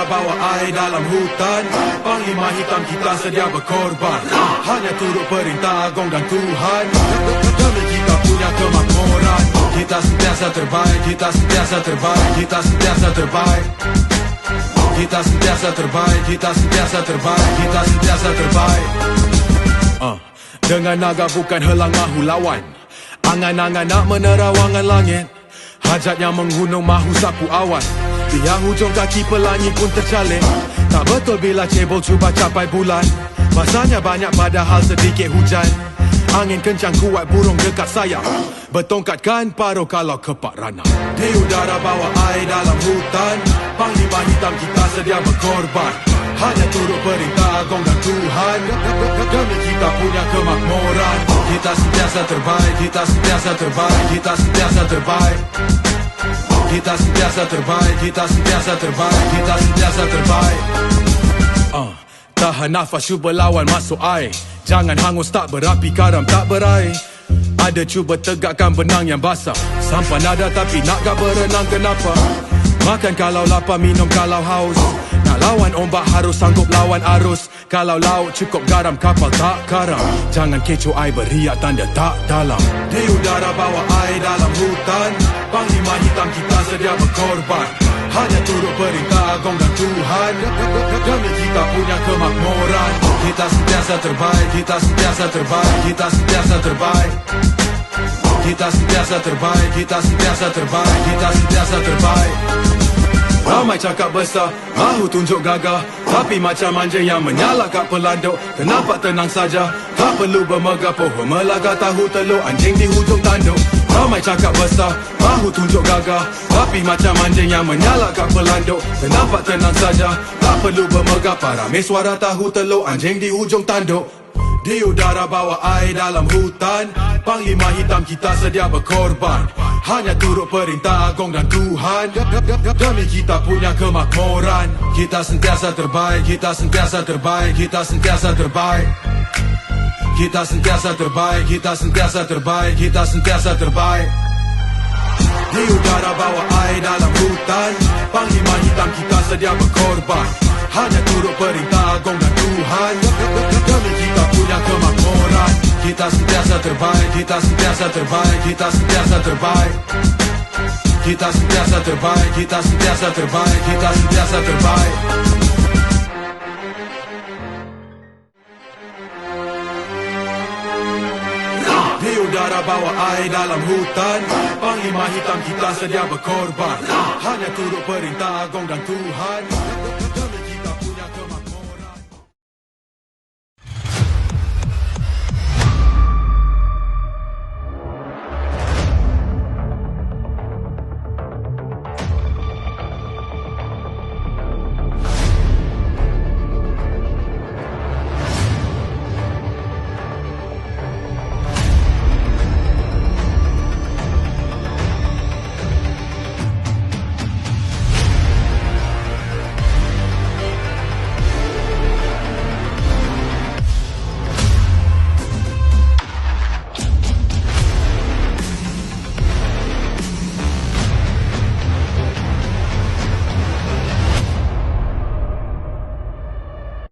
bawa air dalam hutan. Panglima hitam kita sedia berkorban, hanya turut perintah Agong dan Tuhan. Demi kita punya kemakmuran, kita sentiasa terbaik, kita sentiasa terbaik, kita sentiasa terbaik. Kita sentiasa terbaik, kita sentiasa terbaik, kita sentiasa terbaik. Dengan naga bukan helang mahu lawan, angan-angan nak menerawangan langit. Hajatnya menghunung mahu sapu awan, biar hujung kaki pelangi pun tercalek. Tak betul bila cebol cuba capai bulan, masanya banyak padahal sedikit hujan. Angin kencang kuat burung dekat sayap, bertongkatkan paruh kalau kepak ranah. Di udara bawa air dalam hutan, panglima hitam kita sedia berkorban, hanya turut perintah Agong dan Tuhan. Demi kita punya kemakmuran, kita sentiasa terbaik, kita sentiasa terbaik, kita sentiasa terbaik. Kita sentiasa terbaik, kita sentiasa terbaik, kita sentiasa terbaik. Tahan nafas, cuba lawan masuk air. Jangan hangus tak berapi, karam tak berair. Ada cuba tegakkan benang yang basah. Sampan ada tapi nak gak berenang kenapa? Makan kalau lapar, minum kalau haus. Nak lawan ombak harus sanggup lawan arus. Kalau laut cukup garam, kapal tak karam. Jangan kecoh air beriak tanda tak dalam. Di udara bawa air dalam hutan, panglima hitam kita sedia berkorban, hanya turut perintah Agong dan Tuhan. Demi kita punya kemakmuran, kita sentiasa terbaik, kita sentiasa terbaik, kita sentiasa terbaik. Kita sentiasa terbaik, kita sentiasa terbaik, kita sentiasa terbaik. Ramai cakap besar, mahu tunjuk gagah, tapi macam anjing yang menyala kat pelanduk. Kenapa tenang saja, tak perlu bermegah. Pohon melagah tahu telur, anjing di hujung tanduk. Ramai cakap besar, mahu tunjuk gagah, tapi macam anjing yang menyala kat pelanduk. Kenapa tenang saja, tak perlu bermegah. Parame suara tahu telur, anjing di hujung tanduk. Di udara bawa air dalam hutan, panglima hitam kita sedia berkorban, hanya turut perintah Agong dan Tuhan. Demi kita punya kemakmuran, kita sentiasa terbaik, kita sentiasa terbaik, kita sentiasa terbaik. Kita sentiasa terbaik, kita sentiasa terbaik, kita sentiasa terbaik. Di udara bawa air dalam hutan, panglima hitam kita sedia berkorban, hanya turut perintah Agong dan Tuhan. Demi kita punya kemakmuran, kita sentiasa terbaik, kita sentiasa terbaik, kita sentiasa terbaik. Kita sentiasa terbaik, kita sentiasa terbaik, kita sentiasa terbaik. Di udara bawa air dalam hutan, panglima hitam kita sedia berkorban, hanya turut perintah Agong dan Tuhan.